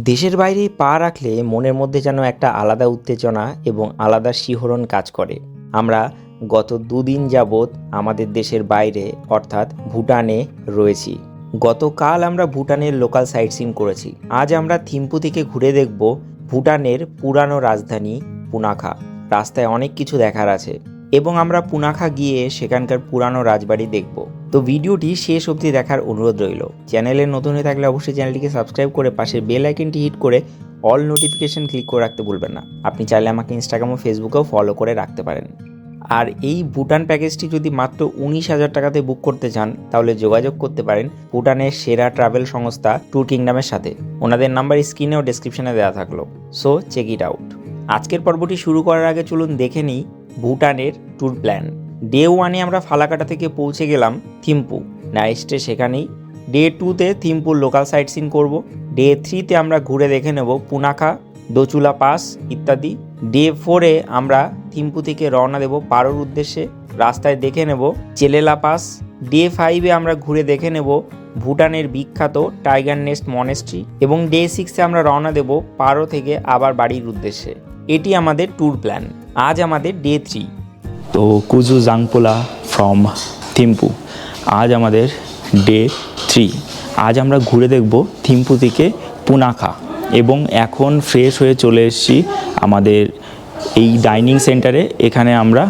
দেশের বাইরে পা রাখলে মনের মধ্যে যেন একটা আলাদা উত্তেজনা এবং আলাদা শিহরণ কাজ করে। আমরা গত দুদিন যাবৎ আমাদের দেশের বাইরে অর্থাৎ ভুটানে রয়েছি। গতকাল আমরা ভুটানের লোকাল সাইট সিন করেছি। আজ আমরা থিম্পু থেকে ঘুরে দেখব ভুটানের পুরানো রাজধানী পুনাখা। রাস্তায় অনেক কিছু দেখার আছে এবং আমরা পুনাখা গিয়ে সেখানকার পুরানো রাজবাড়ি দেখব। তো ভিডিওটি শেষ অবধি দেখার অনুরোধ রইল। চ্যানেলে নতুন হয়ে থাকলে অবশ্যই চ্যানেলটিকে সাবস্ক্রাইব করে পাশের বেল আইকনটি হিট করে অল নোটিফিকেশন ক্লিক করে রাখতে ভুলবেন না। আপনি চাইলে আমাকে ইনস্টাগ্রাম ও ফেসবুকেও ফলো করে রাখতে পারেন। আর এই ভুটান প্যাকেজটি যদি মাত্র 19,000 টাকাতে বুক করতে চান তাহলে যোগাযোগ করতে পারেন ভুটানের সেরা ট্রাভেল সংস্থা ট্যুর কিংডমের সাথে। ওনাদের নাম্বার স্ক্রিনে ও ডেসক্রিপশনে দেওয়া থাকলো, সো চেক ইট আউট। আজকের পর্বটি শুরু করার আগে চলুন দেখে নিই ভুটানের ট্যুর প্ল্যান। ডে 1-এ আমরা ফালাকাটা থেকে পৌঁছে গেলাম থিম্পু, নাইটে সেখানেই। ডে 2-তে থিম্পুর লোকাল সাইট সিন করব। ডে 3-তে আমরা ঘুরে দেখে নেব পুনাখা, দোচুলা পাস ইত্যাদি। ডে 4-এ আমরা থিম্পু থেকে রওনা দেব পারোর উদ্দেশ্যে। রাস্তায় দেখে নেব চেলেলা পাস। ডে 5-এ আমরা ঘুরে দেখে নেব ভুটানের বিখ্যাত টাইগার নেস্ট মনেস্ট্রি এবং ডে 6-এ আমরা রওনা দেব পারো থেকে আবার বাড়ির উদ্দেশ্যে। এটি আমাদের ট্যুর প্ল্যান। আজ আমাদের ডে 3। তো কুজু জাংপোলা ফ্রম থিম্পু, আজ আমাদের ডে 3। আজ আমরা ঘুরে দেখব থিম্পু থেকে পুনাখা এবং এখন ফ্রেশ হয়ে চলে এসেছি আমাদের এই ডাইনিং সেন্টারে। এখানে আমরা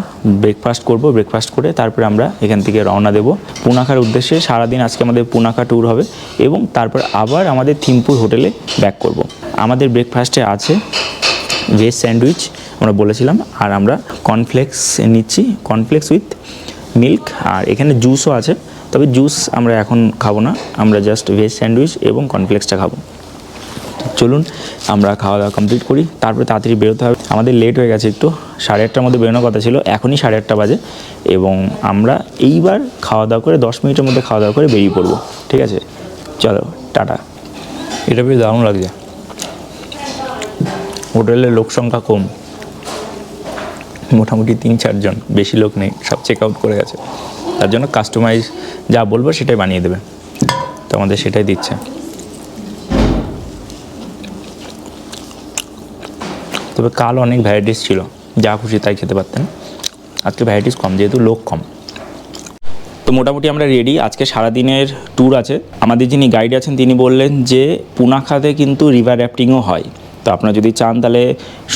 ব্রেকফাস্ট করব। ব্রেকফাস্ট করে তারপরে আমরা এখান থেকে রওনা দেব পুনাখার উদ্দেশ্যে। সারাদিন আজকে আমাদের পুনাখা ট্যুর হবে এবং তারপর আবার আমাদের থিম্পুর হোটেলে ব্যাক করব। আমাদের ব্রেকফাস্টে আছে ভেজ স্যান্ডউইচ আমরা বলেছিলাম, আর আমরা কর্নফ্লেক্স নিচ্ছি, কর্নফ্লেক্স উইথ মিল্ক, আর এখানে জুসও আছে। তবে জুস আমরা এখন খাবো না, আমরা জাস্ট ভেজ স্যান্ডউইচ এবং কর্নফ্লেক্সটা খাবো। চলুন আমরা খাওয়া দাওয়া কমপ্লিট করি, তারপরে তাড়াতাড়ি বেরোতে হবে। আমাদের লেট হয়ে গেছে একটু, 8:30টার মধ্যে বেরোনোর কথা ছিল, এখনই 8:30 বাজে এবং আমরা এইবার খাওয়া দাওয়া করে 10 মিনিটের মধ্যে খাওয়া দাওয়া করে বেরিয়ে পড়বো। ঠিক আছে, চলো টাটা। এটা বেশ দারুণ লাগছে। হোটেলের লোক সংখ্যা কম, মোটামুটি 3-4 জন, বেশি লোক নেই, সব চেক আউট করে গেছে। তার জন্য কাস্টমাইজ যা বলবো সেটাই বানিয়ে দেবে, তো আমাদের সেটাই দিচ্ছে। তবে কাল অনেক ভ্যারাইটিস ছিল, যা খুশি তাই খেতে পারতেন। আজকে ভ্যারাইটিস কম, যেহেতু লোক কম। তো মোটামুটি আমরা রেডি। আজকে সারাদিনের ট্যুর আছে। আমাদের যিনি গাইড আছেন তিনি বললেন যে পুনাখাতে কিন্তু রিভার র্যাফটিংও হয়, তো আপনারা যদি চান তাহলে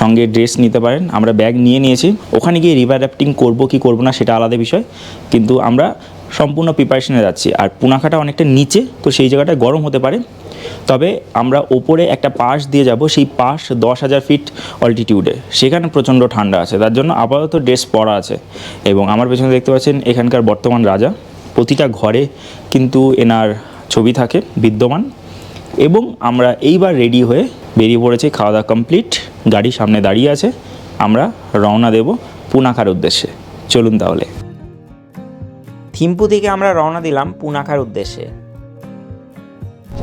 সঙ্গে ড্রেস নিতে পারেন। আমরা ব্যাগ নিয়ে নিয়েছি। ওখানে গিয়ে রিভার র্যাফটিং করবো কি করবো না সেটা আলাদা বিষয়, কিন্তু আমরা সম্পূর্ণ প্রিপারেশনে যাচ্ছি। আর পুনাখাটা অনেকটা নিচে, তো সেই জায়গাটায় গরম হতে পারে। তবে আমরা ওপরে একটা পাস দিয়ে যাব, সেই পাস 10,000 ফিট অল্টিটিউডে, সেখানে প্রচণ্ড ঠান্ডা আছে, তার জন্য আপাতত ড্রেস পরা আছে। এবং আমার পেছনে দেখতে পাচ্ছেন এখানকার বর্তমান রাজা, প্রতিটা ঘরে কিন্তু এনার ছবি থাকে বিদ্যমান। এবং আমরা এইবার রেডি হয়ে বেরিয়ে পড়েছি, খাওয়া দাওয়া কমপ্লিট, গাড়ি সামনে দাঁড়িয়ে আছে, আমরা রওনা দেব পুনাখার উদ্দেশ্যে। চলুন তাহলে। থিম্পু থেকে আমরা রওনা দিলাম পুনাখার উদ্দেশ্যে।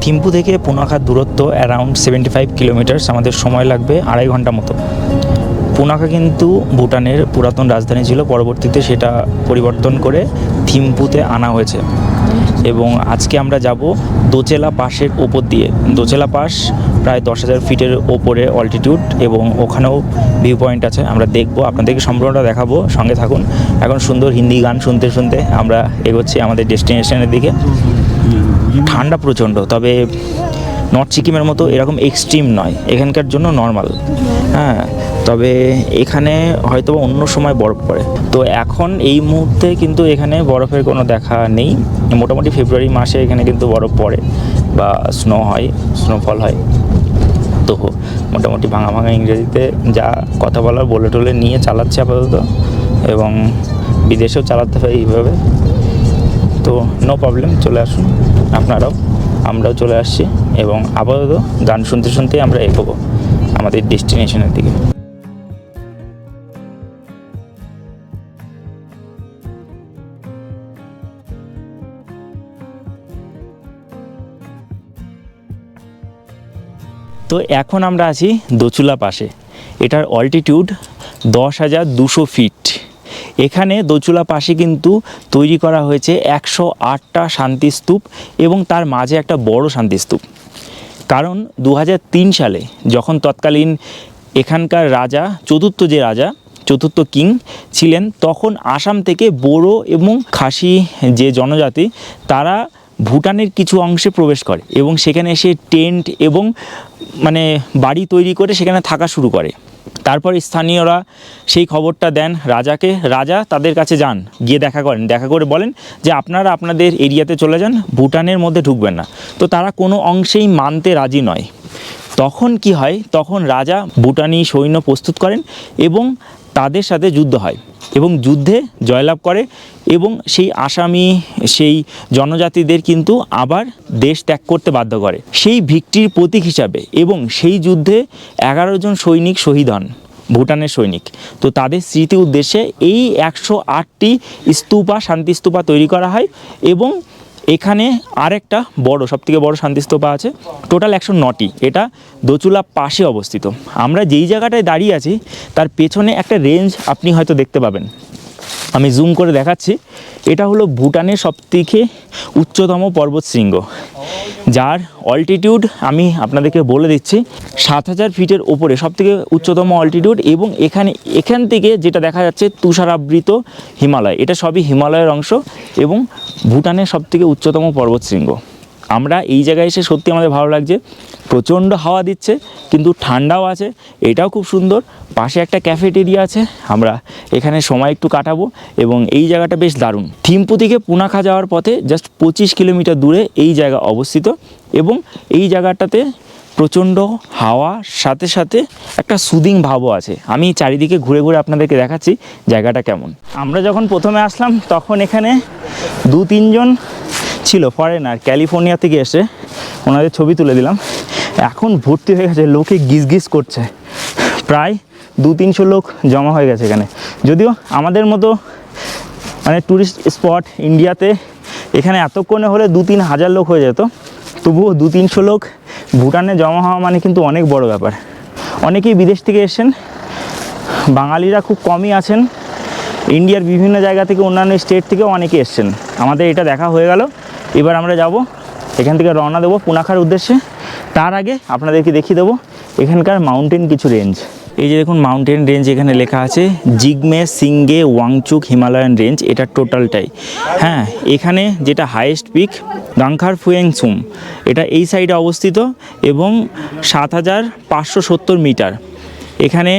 থিম্পু থেকে পুনাখার দূরত্ব অ্যারাউন্ড 75 কিলোমিটার্স। আমাদের সময় লাগবে 2.5 ঘন্টা মতো। পুনাখা কিন্তু ভুটানের পুরাতন রাজধানী ছিল, পরবর্তীতে সেটা পরিবর্তন করে থিম্পুতে আনা হয়েছে। এবং আজকে আমরা যাব দোচেলা পাসের ওপর দিয়ে। দোচেলা পাস প্রায় 10,000 ফিটের ওপরে অল্টিটিউড এবং ওখানেও ভিউ পয়েন্ট আছে, আমরা দেখবো, আপনাদেরকে সম্পূর্ণটা দেখাবো, সঙ্গে থাকুন। এখন সুন্দর হিন্দি গান শুনতে শুনতে আমরা এগোচ্ছি আমাদের ডেস্টিনেশনের দিকে। ঠান্ডা প্রচণ্ড, তবে নর্থ সিকিমের মতো এরকম এক্সট্রিম নয়, এখানকার জন্য নর্মাল। হ্যাঁ, তবে এখানে হয়তো অন্য সময় বরফ পড়ে, তো এখন এই মুহূর্তে কিন্তু এখানে বরফের কোনো দেখা নেই। মোটামুটি ফেব্রুয়ারি মাসে এখানে কিন্তু বরফ পড়ে বা স্নো হয়, স্নোফল হয়। তো মোটামুটি ভাঙা ভাঙা ইংরেজিতে যা কথা বলার বলে টলে নিয়ে চালাচ্ছে আপাতত, এবং বিদেশেও চালাতে হয় এইভাবে। তো নো প্রবলেম, চলে আসুন আপনারাও, আমরাও চলে আসছি এবং আপাতত গান শুনতে শুনতেই আমরা এগোবো আমাদের ডেস্টিনেশনের দিকে। তো এখন আমরা আছি দোচুলা পাসে। এটার অল্টিটিউড 10,200 ফিট। এখানে দোচুলা পাশে কিন্তু তৈরি করা হয়েছে 108টা শান্তিস্তূপ এবং তার মাঝে একটা বড় শান্তিস্তূপ। কারণ 2003 সালে যখন তৎকালীন এখানকার রাজা চতুর্থ কিং ছিলেন, তখন আসাম থেকে বোরো এবং খাসি যে জনজাতি তারা ভুটানের কিছু অংশে প্রবেশ করে এবং সেখানে এসে টেন্ট এবং মানে বাড়ি তৈরি করে সেখানে থাকা শুরু করে। তারপর স্থানীয়রা সেই খবরটা দেন রাজাকে, রাজা তাদের কাছে যান, গিয়ে দেখা করে বলেন যে আপনারা আপনাদের এরিয়াতে চলে যান, ভুটানের মধ্যে ঢুকবেন না। তো তারা কোনো অংশেই মানতে রাজি নয়। তখন কি হয়, তখন রাজা ভুটানি সৈন্য প্রস্তুত করেন এবং তাদের সাথে যুদ্ধ হয় এবং যুদ্ধে জয়লাভ করে এবং সেই আসামি সেই জনজাতিদের কিন্তু আবার দেশ ত্যাগ করতে বাধ্য করে। সেই ভিক্টরির প্রতীক হিসাবে এবং সেই যুদ্ধে 11 জন সৈনিক শহীদ হন, ভুটানের সৈনিক। তো তাদের স্মৃতি উদ্দেশ্যে এই 108টি স্তূপা, শান্তি স্তূপা তৈরি করা হয় এবং এখানে আরেকটা সবথেকে বড় শান্তিস্তূপা আছে, টোটাল 109টি। এটা দোচুলা পাশে অবস্থিত। আমরা যেই জায়গাটায় দাঁড়িয়ে আছি তার পেছনে একটা রেঞ্জ আপনি হয়তো দেখতে পাবেন, আমি জুম করে দেখাচ্ছি। এটা হলো ভুটানের সবথেকে উচ্চতম পর্বতশৃঙ্গ, যার অল্টিটিউড আমি আপনাদেরকে বলে দিচ্ছি 7000 ফিটের ওপরে, সবথেকে উচ্চতম অল্টিটিউড। এবং এখান থেকে যেটা দেখা যাচ্ছে তুষারাবৃত হিমালয়, এটা সবই হিমালয়ের অংশ এবং ভুটানের সবথেকে উচ্চতম পর্বতশৃঙ্গ। আমরা এই জায়গায় এসে সত্যি আমাদের ভালো লাগছে, প্রচণ্ড হাওয়া দিচ্ছে কিন্তু ঠান্ডাও আছে, এটাও খুব সুন্দর। পাশে একটা ক্যাফেটেরিয়া আছে, আমরা এখানে সময় একটু কাটাবো এবং এই জায়গাটা বেশ দারুণ। থিম্পু থেকে পুনাখা যাওয়ার পথে জাস্ট 25 কিলোমিটার দূরে এই জায়গা অবস্থিত এবং এই জায়গাটাতে প্রচণ্ড হাওয়ার সাথে সাথে একটা সুদিং ভাবও আছে। আমি চারিদিকে ঘুরে ঘুরে আপনাদেরকে দেখাচ্ছি জায়গাটা কেমন। আমরা যখন প্রথমে আসলাম তখন এখানে 2-3 জন ছিল ফরেনার, ক্যালিফোর্নিয়া থেকে এসে, ওনাদের ছবি তুলে দিলাম। এখন ভর্তি হয়ে গেছে, লোকে গিজ করছে, প্রায় 200-300 লোক জমা হয়ে গেছে এখানে। যদিও আমাদের মতো মানে ট্যুরিস্ট স্পট ইন্ডিয়াতে এখানে এতক্ষণে হলে 2-3 হাজার লোক হয়ে যেত, তবুও 200-300 লোক ভুটানে জমা হওয়া মানে কিন্তু অনেক বড় ব্যাপার। অনেকেই বিদেশ থেকে এসেছেন, বাঙালিরা খুব কমই আছেন, ইন্ডিয়ার বিভিন্ন জায়গা থেকে, অন্যান্য স্টেট থেকেও অনেকে এসছেন। আমাদের এটা দেখা হয়ে গেল, এবার আমরা যাব এখান থেকে রওনা দেবো পুনাখার উদ্দেশ্যে। তার আগে আপনাদেরকে দেখিয়ে দেবো এখানকার মাউন্টেন কিছু রেঞ্জ। এই যে দেখুন মাউন্টেন রেঞ্জ এখানে লেখা আছে, জিগমে সিঙ্গে ওয়াংচুক হিমালয়ান রেঞ্জ, এটা টোটালটাই। হ্যাঁ, এখানে যেটা হাইয়েস্ট পিক গাংখার ফুয়েংসুম, এটা এই সাইডে অবস্থিত এবং 7570 মিটার। এখানে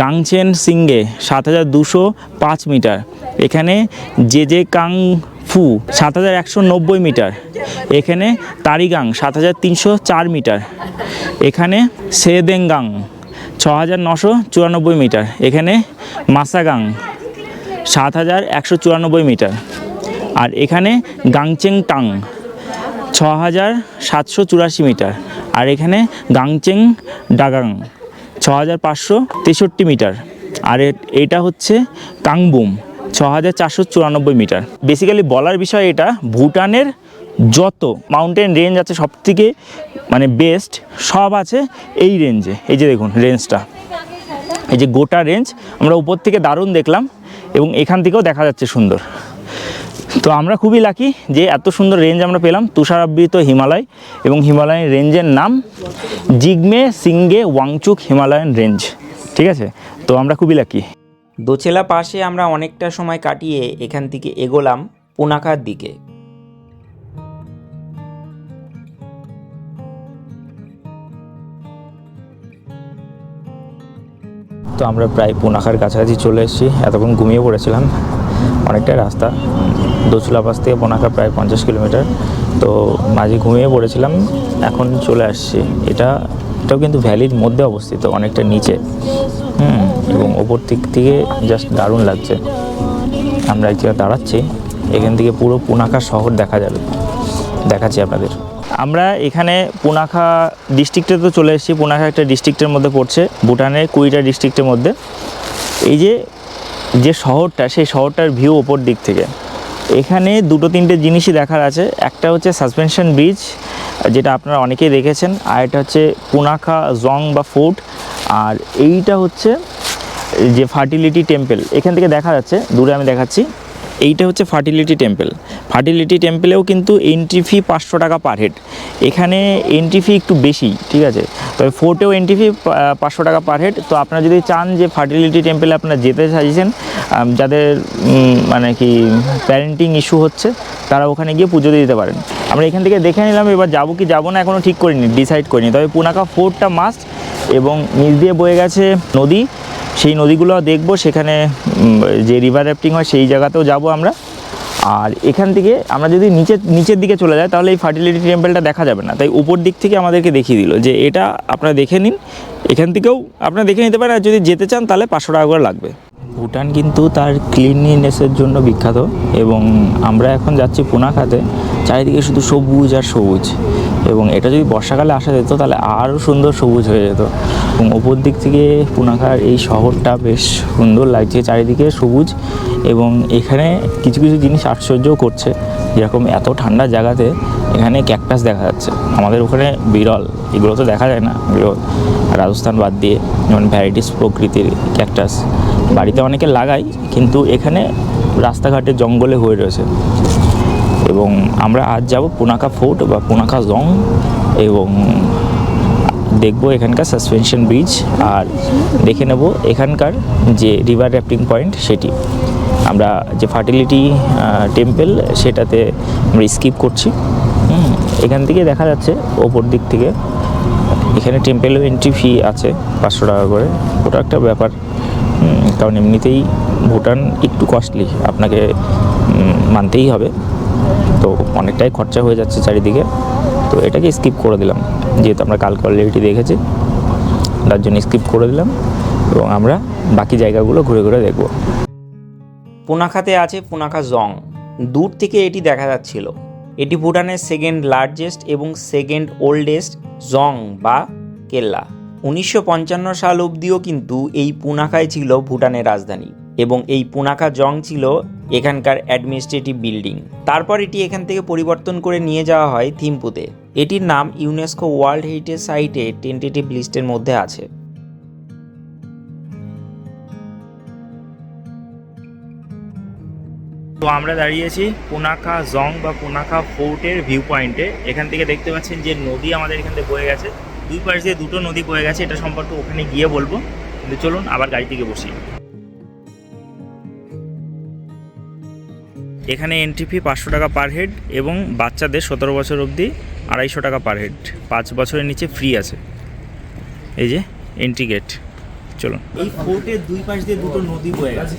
গাংচেন সিঙ্গে 7205 মিটার। এখানে জেজে কাংফু 7190 মিটার। এখানে তারিগাং 7304 মিটার। এখানে সেদেঙ্গাং 6994 মিটার। এখানে মাসাগাং 7194 মিটার। আর এখানে গাংচেং টাং 6784 মিটার। আর এখানে গাংচেং ডাগাং 6563 মিটার। আর এটা হচ্ছে কাংবুম 6494 মিটার। বেসিক্যালি বলার বিষয় এটা, ভুটানের যত মাউন্টেন রেঞ্জ আছে সবথেকে মানে বেস্ট সব আছে এই রেঞ্জে। এই যে দেখুন রেঞ্জটা, এই যে গোটা রেঞ্জ আমরা উপর থেকে দারুণ দেখলাম এবং এখান থেকেও দেখা যাচ্ছে সুন্দর। তো আমরা খুবই লাকি যে এত সুন্দর রেঞ্জ আমরা পেলাম, তুষারাবৃত হিমালয়, এবং হিমালয়ান রেঞ্জের নাম জিগমে সিঙ্গে ওয়াংচুক হিমালয়ান রেঞ্জ। ঠিক আছে, তো আমরা খুবই লাকি। দোচেলা পাশে আমরা অনেকটা সময় কাটিয়ে এখান থেকে এগোলাম পুনাখার দিকে। তো আমরা প্রায় পুনাখার কাছাকাছি চলে এসেছি। এতক্ষণ ঘুমিয়ে পড়েছিলাম, অনেকটা রাস্তা দোচলা পাস থেকে পুনাখা প্রায় 50 কিলোমিটার। তো মাঝে ঘুমিয়ে পড়েছিলাম, এখন চলে আসছি। এটাও কিন্তু ভ্যালির মধ্যে অবস্থিত, অনেকটা নিচে, এবং ওপর দিক থেকে জাস্ট দারুণ লাগছে। আমরা এক জায়গায় দাঁড়াচ্ছি, এখান থেকে পুরো পুনাখা শহর দেখা যাবে, দেখাচ্ছি আপনাদের। আমরা এখানে পুনাখা ডিস্ট্রিক্টে তো চলে এসেছি। পুনাখা একটা ডিস্ট্রিক্টের মধ্যে পড়ছে, ভুটানের 20টা ডিস্ট্রিক্টের মধ্যে। এই যে শহরটা, সেই শহরটার ভিউ ওপর দিক থেকে। এখানে 2-3টে জিনিসই দেখার আছে। একটা হচ্ছে সাসপেনশন ব্রিজ, যেটা আপনারা অনেকেই দেখেছেন, আর এটা হচ্ছে পুনাখা জং বা ফোর্ট, আর এইটা হচ্ছে যে ফার্টিলিটি টেম্পল। এখান থেকে দেখা যাচ্ছে, দূরে আমি দেখাচ্ছি, এইটা হচ্ছে ফার্টিলিটি টেম্পল। ফার্টিলিটি টেম্পলেও কিন্তু এন্ট্রি ফি 500 টাকা পার হেড। এখানে এন্ট্রি ফি একটু বেশি, ঠিক আছে, তবে ফোর্টেও এন্ট্রি ফি 500 টাকা পার হেড। তো আপনারা যদি চান যে ফার্টিলিটি টেম্পলে আপনারা যেতে চাইছেন, যাদের মানে কি প্যারেন্টিং ইস্যু হচ্ছে, তারা ওখানে গিয়ে পুজো দিতে পারেন। আমরা এখান থেকে দেখে নিলাম, এবার যাবো কি যাবো না এখনও ঠিক করিনি, ডিসাইড করিনি। তবে পুনাকা ফোর্টটা মাস্ট, এবং নিচ দিয়ে বয়ে গেছে নদী, সেই নদীগুলো দেখবো। সেখানে যে রিভার র্যাফটিং হয় সেই জায়গাতেও যাব আমরা। আর এখান থেকে আমরা যদি নিচের দিকে চলে যাই তাহলে এই ফার্টিলিটি টেম্পলটা দেখা যাবে না, তাই উপর দিক থেকে আমাদেরকে দেখিয়ে দিল যে এটা আপনারা দেখে নিন। এখান থেকেও আপনারা দেখে নিতে পারেন, আর যদি যেতে চান তাহলে 500 টাকা করে লাগবে। ভুটান কিন্তু তার ক্লিনলিনেসের জন্য বিখ্যাত, এবং আমরা এখন যাচ্ছি পুনাখাতে। চারিদিকে শুধু সবুজ আর সবুজ, এবং এটা যদি বর্ষাকালে আসা যেত তাহলে আরও সুন্দর সবুজ হয়ে যেত। এবং ওপর দিক থেকে পুনাখার এই শহরটা বেশ সুন্দর লাগছে, চারিদিকে সবুজ। এবং এখানে কিছু কিছু জিনিস আশ্চর্যও করছে, যেরকম এত ঠান্ডা জায়গাতে এখানে ক্যাকটাস দেখা যাচ্ছে। আমাদের ওখানে বিরল, এগুলো তো দেখা যায় না, বিরল। রাজস্থান বাদ দিয়ে যেমন ভ্যারাইটিস প্রকৃতির ক্যাকটাস বাড়িতে অনেকে লাগায়, কিন্তু এখানে রাস্তাঘাটে জঙ্গলে হয়ে রয়েছে। এবং আমরা আজ যাব পুনাকা ফোর্ট বা পুনাকা জং, এবং দেখব এখানকার সাসপেনশন ব্রিজ, আর দেখে নেব এখানকার যে রিভার র্যাফটিং পয়েন্ট সেটি। আমরা যে ফার্টিলিটি টেম্পল সেটাতে আমরা স্কিপ করছি। এখান থেকে দেখা যাচ্ছে ওপর দিক থেকে এখানে টেম্পেলেও এন্ট্রি ফি আছে 500 টাকা করে। ওটা একটা ব্যাপার, কারণ এমনিতেই ভুটান একটু কস্টলি, আপনাকে মানতেই হবে। তো অনেকটাই খরচা হয়ে যাচ্ছে চারিদিকে, তো এটাকে স্কিপ করে দিলাম। যেহেতু আমরা কালকে অলরেডি দেখেছি, তার জন্য স্কিপ করে দিলাম, এবং আমরা বাকি জায়গাগুলো ঘুরে ঘুরে দেখব। পুনাখাতে আছে পুনাখা জং। দূর থেকে এটি দেখা যাচ্ছিল। এটি ভুটানের সেকেন্ড লার্জেস্ট এবং সেকেন্ড ওল্ডেস্ট জং বা কেল্লা। 1955 সাল অবধিও কিন্তু এই পুনাখাই ছিল ভুটানের রাজধানী, এবং এই পুনাখা জং ছিল এখানকার অ্যাডমিনিস্ট্রেটিভ বিল্ডিং। তারপর এটি এখান থেকে পরিবর্তন করে নিয়ে যাওয়া হয় থিম্পুতে। এটির নাম ইউনেস্কো ওয়ার্ল্ড হেরিটেজ সাইটে টেন্টেটিভ লিস্টের মধ্যে আছে। তো আমরা দাঁড়িয়েছি পুনাখা জং বা পুনাখা ফোর্টের ভিউ পয়েন্টে। এখান থেকে দেখতে পাচ্ছেন যে নদী আমাদের এখান থেকে বয়ে গেছে, দুই পাশ দিয়ে দুটো নদী বয়ে গেছে। এটা সম্পর্কে ওখানে গিয়ে বলবো, কিন্তু চলুন আবার গাড়ি থেকে বসি। এখানে এন্ট্রি ফি 500 টাকা পার হেড, এবং বাচ্চাদের 17 বছর অবধি 250 টাকা পার হেড। 5 বছরের নিচে ফ্রি আছে। এই যে এন্ট্রি গেট, চলুন। এই ফোর্টের দুই পাশ দিয়ে দুটো নদী বয়ে গেছে।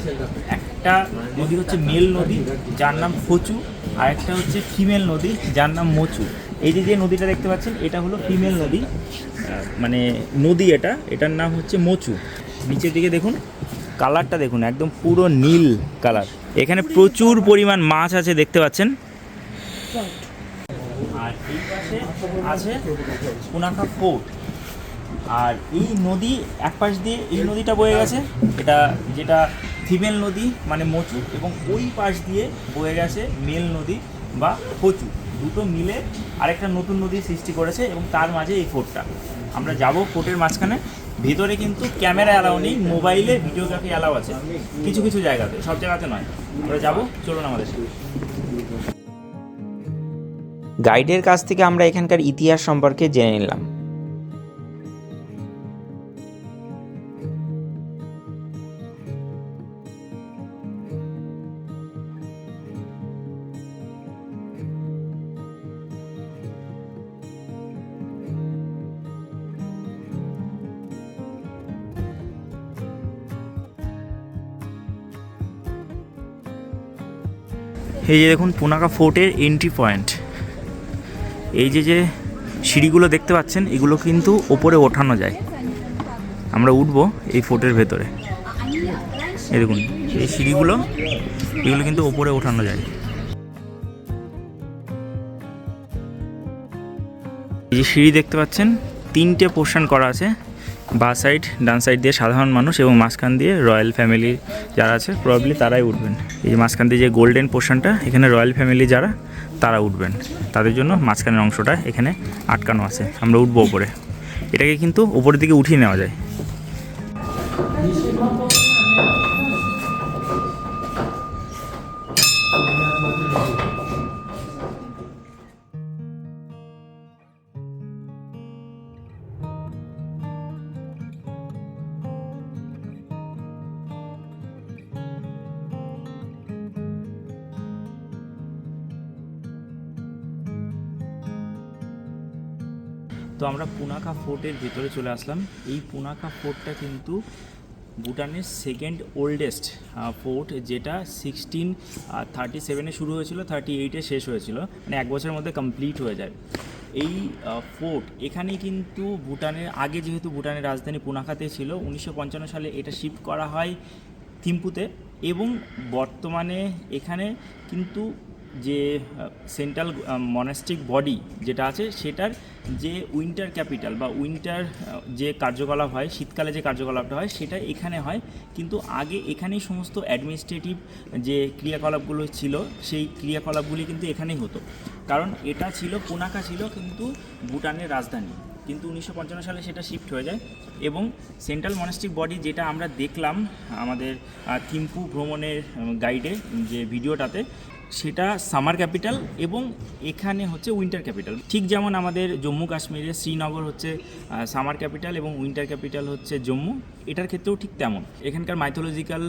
একটা নদী হচ্ছে মেল নদী, যার নাম ফচু, আর একটা হচ্ছে ফিমেল নদী, যার নাম মোচু। এই যে নদীটা দেখতে পাচ্ছেন, এটা হলো ফিমেল নদী, মানে নদী এটার নাম হচ্ছে মোচু। নিচের দিকে দেখুন, কালারটা দেখুন, একদম পুরো নীল কালার। এখানে প্রচুর পরিমাণ মাছ আছে দেখতে পাচ্ছেন। আর এই পাশে আছে পুনাখা ফোর্ট। আর এই নদী এক পাশ দিয়ে এই নদীটা বয়ে গেছে, যেটা ফিমেল নদী মানে মোচু, এবং ওই পাশ দিয়ে বয়ে গেছে মেল নদী বা ফচু। দুটো মিলে আরেকটা নতুন নদী সৃষ্টি করেছে, এবং তার মাঝে এই ফোর্টটা। আমরা যাব ফোর্টের মাঝখানে। ভিতরে কিন্তু ক্যামেরা অ্যালাউ নেই, মোবাইলে ভিডিওগ্রাফি অ্যালাউ আছে কিছু কিছু জায়গাতে, সব জায়গাতে নয়। আমরা যাবো, চলুন আমাদের সাথে। গাইডের কাছ থেকে আমরা এখানকার ইতিহাস সম্পর্কে জেনে নিলাম। এই যে দেখুন পুনাখা ফোর্টের এন্ট্রি পয়েন্ট। এই যে সিঁড়িগুলো দেখতে পাচ্ছেন, এগুলো কিন্তু ওপরে ওঠানো যায়। আমরা উঠবো এই ফোর্টের ভেতরে। এই দেখুন এই সিঁড়িগুলো, এগুলো কিন্তু ওপরে ওঠানো যায়। এই যে সিঁড়ি দেখতে পাচ্ছেন, 3টে পোর্শন করা আছে, বাঁ সাইড ডান সাইড দিয়ে সাধারণ মানুষ, এবং মাঝখান দিয়ে রয়্যাল ফ্যামিলি যারা আছে প্রবাবলি তারাই উঠবেন। এই যে মাঝখান দিয়ে যে গোল্ডেন পোর্শনটা, এখানে রয়্যাল ফ্যামিলি যারা তারা উঠবেন, তাদের জন্য মাঝখানের অংশটা এখানে আটকানো আছে। আমরা উঠবো ওপরে, এটাকে কিন্তু ওপরের দিকে উঠিয়ে নেওয়া যায়। তো আমরা পুনাখা ফোর্টের ভিতরে চলে আসলাম। এই পুনাখা ফোর্টটা কিন্তু ভুটানের সেকেন্ড ওল্ডেস্ট ফোর্ট, যেটা 1637-এ শুরু হয়েছিল, 38-এ শেষ হয়েছিল, মানে 1 বছরের মধ্যে কমপ্লিট হয়ে যায়। এই ফোর্ট এখানেই কিন্তু ভুটানের আগে, যেহেতু ভুটানের রাজধানী পুনাখাতে ছিল, 1955 সালে এটা শিফট করা হয় থিম্পুতে, এবং বর্তমানে এখানে কিন্তু যে সেন্ট্রাল মনাস্টিক বডি যেটা আছে, সেটার যে উইন্টার ক্যাপিটাল বা উইন্টার যে কার্যকলাপ হয়, শীতকালে যে কার্যকলাপটা হয়, সেটা এখানে হয়। কিন্তু আগে এখানেই সমস্ত অ্যাডমিনিস্ট্রেটিভ যে ক্রিয়াকলাপগুলো ছিল, সেই ক্রিয়াকলাপগুলি কিন্তু এখানেই হতো, কারণ এটা ছিল, পুনাখা ছিল কিন্তু ভুটানের রাজধানী। কিন্তু 1955 সালে সেটা শিফট হয়ে যায়, এবং সেন্ট্রাল মনাস্টিক বডি যেটা আমরা দেখলাম আমাদের থিম্পু ভ্রমণের গাইডে যে ভিডিওটাতে, সেটা সামার ক্যাপিটাল এবং এখানে হচ্ছে উইন্টার ক্যাপিটাল। ঠিক যেমন আমাদের জম্মু কাশ্মীরে শ্রীনগর হচ্ছে সামার ক্যাপিটাল এবং উইন্টার ক্যাপিটাল হচ্ছে জম্মু, এটার ক্ষেত্রেও ঠিক তেমন। এখানকার মাইথোলজিক্যাল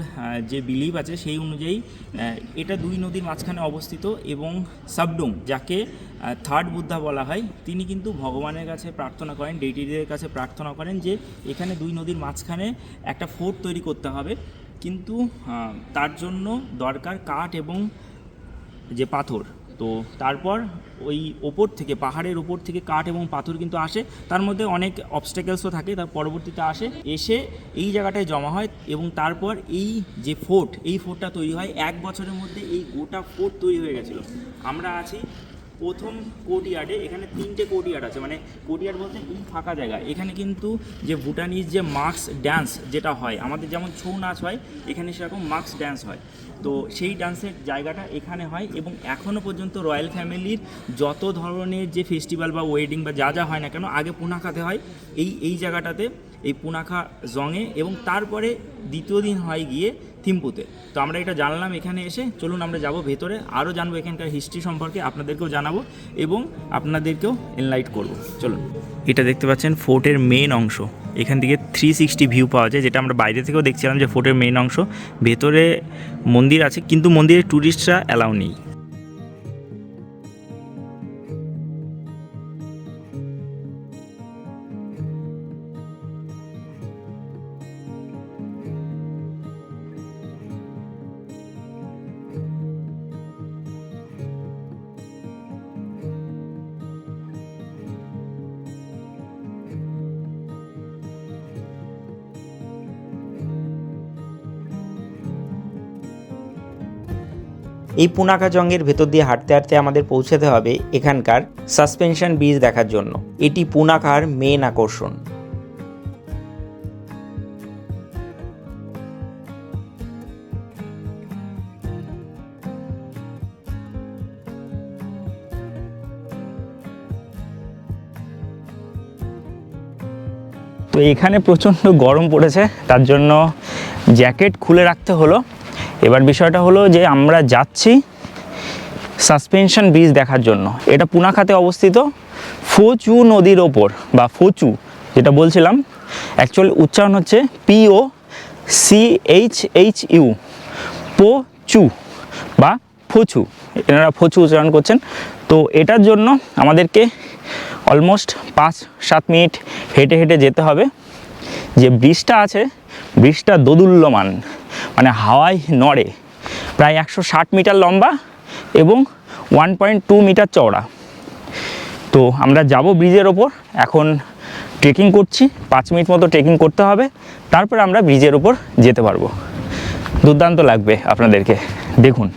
যে বিলিভ আছে সেই অনুযায়ী এটা 2 নদীর মাঝখানে অবস্থিত, এবং সাবডুং, যাকে থার্ড বুদ্ধা বলা হয়, তিনি কিন্তু ভগবানের কাছে প্রার্থনা করেন, ডেইটিদের কাছে প্রার্থনা করেন যে এখানে 2 নদীর মাঝখানে একটা ফোর্ট তৈরি করতে হবে, কিন্তু তার জন্য দরকার কাঠ এবং যে পাথর। তো তারপর ওই ওপর থেকে, পাহাড়ের ওপর থেকে কাঠ এবং পাথর কিন্তু আসে, তার মধ্যে অনেক অবস্টেকেলসও থাকে, তার পরবর্তীতে এসে এই জায়গাটায় জমা হয়, এবং তারপর এই যে ফোর্ট, এই ফোর্টটা তৈরি হয় 1 বছরের মধ্যে। এই গোটা ফোর্ট তৈরি হয়ে গেছিলো। আমরা আছি প্রথম কোর্টইয়ার্ডে, এখানে 3টে কোর্টইয়ার্ড আছে, মানে কোর্টইয়ার্ড বলতে এই ফাঁকা জায়গা। এখানে কিন্তু যে ভুটানিজ যে মাস্ক ড্যান্স যেটা হয়, আমাদের যেমন ছৌ নাচ হয়, এখানে সেরকম মাস্ক ড্যান্স হয়। তো সেই ডান্সের জায়গাটা এখানে হয়, এবং এখনও পর্যন্ত রয়্যাল ফ্যামিলির যত ধরনের যে ফেস্টিভ্যাল বা ওয়েডিং বা যা যা হয় না কেন, আগে পুনাখাতে হয় এই জায়গাটাতে, এই পুনাখা জংয়ে, এবং তারপরে দ্বিতীয় দিন হয় গিয়ে থিম্পুতে। তো আমরা এটা জানলাম এখানে এসে। চলুন আমরা যাব ভেতরে, আরও জানবো এখানকার হিস্ট্রি সম্পর্কে, আপনাদেরকেও জানাবো এবং আপনাদেরকেও এনলাইট করব। চলুন। এটা দেখতে পাচ্ছেন ফোর্টের মেন অংশ, এখান থেকে 360 ভিউ পাওয়া যায়, যেটা আমরা বাইরে থেকেও দেখছিলাম যে ফোর্টের মেন অংশ। ভেতরে মন্দির আছে, কিন্তু মন্দিরে ট্যুরিস্টরা অ্যালাউ নেই। এই পুনাখা জঙ্গের ভেতর দিয়ে হাঁটতে হাঁটতে আমাদের পৌঁছাতে হবে এখানকার সাসপেনশন ব্রিজ দেখার জন্য। এটি পুনাখার মেন আকর্ষণ। তো এখানে প্রচণ্ড গরম পড়েছে, তার জন্য জ্যাকেট খুলে রাখতে হলো। এবার বিষয়টা হলো যে আমরা যাচ্ছি সাসপেনশন ব্রিজ দেখার জন্য। এটা পুনাখাতে অবস্থিত, ফোচু নদীর ওপর, বা ফোচু যেটা বলছিলাম, অ্যাকচুয়াল উচ্চারণ হচ্ছে POCHHU, পোচু বা ফোচু, এনারা ফোচু উচ্চারণ করছেন। তো এটার জন্য আমাদেরকে অলমোস্ট 5-7 মিনিট হেঁটে হেঁটে যেতে হবে। যে ব্রিজটা আছে, ব্রিজটা দোদুল্যমান, মানে হাওয়ায় নড়ে, প্রায় 160 মিটার লম্বা এবং 1.2 মিটার চওড়া। তো আমরা যাব ব্রিজের ওপর, এখন ট্রেকিং করছি, 5 মিনিট মতো ট্রেকিং করতে হবে, তারপর আমরা ব্রিজের ওপর যেতে পারবো। দুর্দান্ত লাগবে আপনাদেরকে, দেখুন।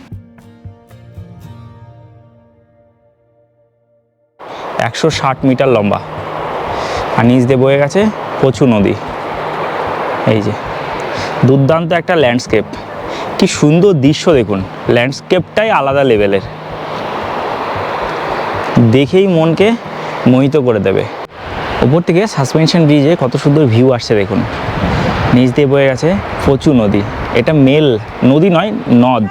160 মিটার লম্বা, আর নিচ দিয়ে বয়ে গেছে ফোচু নদী। এই যে দুর্দান্ত একটা ল্যান্ডস্কেপ, কি সুন্দর দৃশ্য দেখুন, ল্যান্ডস্কেপটাই আলাদা লেভেলের, দেখেই মনকে মোহিত করে দেবে। ওপর থেকে সাসপেনশন ব্রিজে কত সুন্দর ভিউ আসছে দেখুন। নিচ দিয়ে বয়ে গেছে ফোচু নদী, এটা মেল নদী নয়, নদ,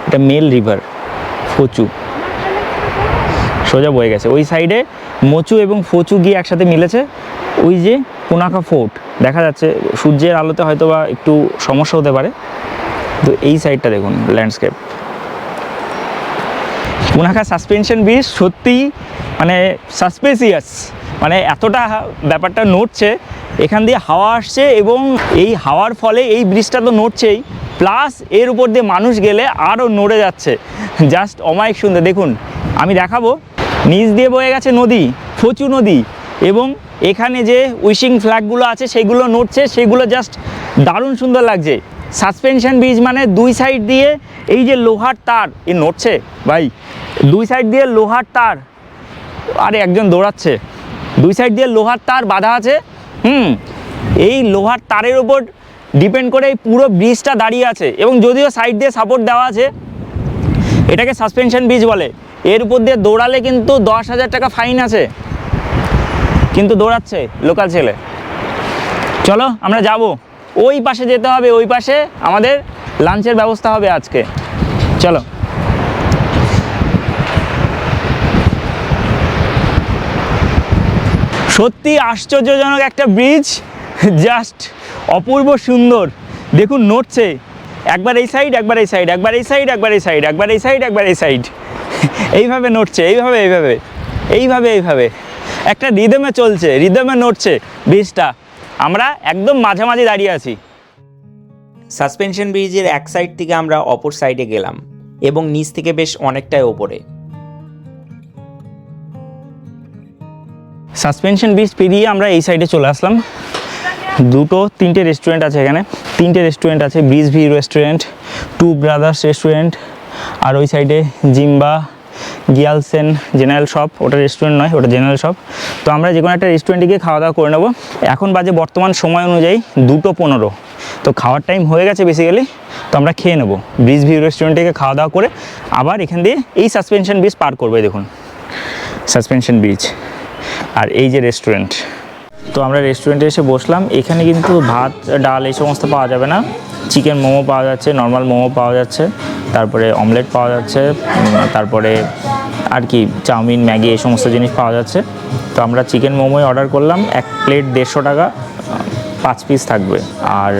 এটা মেল রিভার ফোচু, সোজা বয়ে গেছে। ওই সাইডে মোচু এবং ফোচু গিয়ে একসাথে মিলেছে। ওই যে পুনাখা ফোর্ট দেখা যাচ্ছে, সূর্যের আলোতে হয়তো বা একটু সমস্যা হতে পারে। তো এই সাইডটা দেখুন ল্যান্ডস্কেপ। পুনাখা সাসপেনশন ব্রিজ সত্যি মানে সাসপেসিয়াস, মানে এতটা ব্যাপারটা নড়ছে, এখান দিয়ে হাওয়া আসছে এবং এই হাওয়ার ফলে এই ব্রিজটা তো নড়ছেই, প্লাস এর উপর দিয়ে মানুষ গেলে আরও নড়ে যাচ্ছে। জাস্ট অমায়িক সুন্দর। দেখুন আমি দেখাবো, নিচ দিয়ে বয়ে গেছে নদী, ফচু নদী, এবং এখানে যে উইশিং ফ্ল্যাগগুলো আছে সেগুলো নড়ছে, সেগুলো জাস্ট দারুণ সুন্দর লাগছে। সাসপেনশন ব্রিজ মানে দুই সাইড দিয়ে এই যে লোহার তার, এ নড়ছে ভাই, দুই সাইড দিয়ে লোহার তার, আরে একজন দৌড়াচ্ছে, দুই সাইড দিয়ে লোহার তার বাঁধা আছে। এই লোহার তারের ওপর ডিপেন্ড করে এই পুরো ব্রিজটা দাঁড়িয়ে আছে, এবং যদিও সাইড দিয়ে সাপোর্ট দেওয়া আছে, এটাকে সাসপেনশন ব্রিজ বলে। এর উপর দিয়ে দৌড়ালে কিন্তু 10,000 টাকা ফাইন আছে, কিন্তু দৌড়াচ্ছে লোকাল ছেলে। চলো আমরা যাব, ওই পাশে যেতে হবে, ওই পাশে আমাদের লাঞ্চের ব্যবস্থা হবে আজকে। চলো। সত্যি আশ্চর্যজনক একটা ব্রিজ, জাস্ট অপূর্ব সুন্দর। দেখুন নড়ছে, একবার এই সাইড, একবার এই সাইড, একবার এই সাইড, একবার এই সাইড, একবার এই সাইড, একবার এই সাইড, এইভাবে নড়ছে, এইভাবে এইভাবে এইভাবে এইভাবে একটা রিদমে চলছে, রিদমে নড়ছে ব্রিজটা। আমরা একদম মাঝামাঝি দাঁড়িয়ে আছি। সাসপেনশন ব্রিজের এক সাইড থেকে আমরা অপর সাইডে গেলাম এবং নিচ থেকে বেশ অনেকটাই ওপরে। সাসপেনশন ব্রিজ পেরিয়ে আমরা এই সাইডে চলে আসলাম। তিনটে রেস্টুরেন্ট আছে এখানে, তিনটে রেস্টুরেন্ট আছে, bridge view restaurant, two brothers restaurant, আর ওই সাইডে জিম্বা, গিয়ালসেন জেনারেল শপ, ওটা রেস্টুরেন্ট নয়, ওটা জেনারেল শপ। তো আমরা যে কোনো একটা রেস্টুরেন্টে গিয়ে খাওয়া দাওয়া করে নেবো। এখন বাজে বর্তমান সময় অনুযায়ী 2:15, তো খাওয়ার টাইম হয়ে গেছে বেসিক্যালি, তো আমরা খেয়ে নেবো। ব্রিজ ভিউ রেস্টুরেন্ট থেকে খাওয়া দাওয়া করে আবার এখান দিয়ে এই সাসপেনশন ব্রিজ পার করবে। দেখুন সাসপেনশন ব্রিজ, আর এই যে রেস্টুরেন্ট। তো আমরা রেস্টুরেন্টে এসে বসলাম। এখানে কিন্তু ভাত ডাল এই সমস্ত পাওয়া যাবে না, চিকেন মোমো পাওয়া যাচ্ছে, নর্মাল মোমো পাওয়া যাচ্ছে, তারপরে অমলেট পাওয়া যাচ্ছে, তারপরে আর কি চাউমিন, ম্যাগি এই সমস্ত জিনিস পাওয়া যাচ্ছে। তো আমরা চিকেন মোমোই অর্ডার করলাম, এক প্লেট 150 টাকা, 5 পিস থাকবে, আর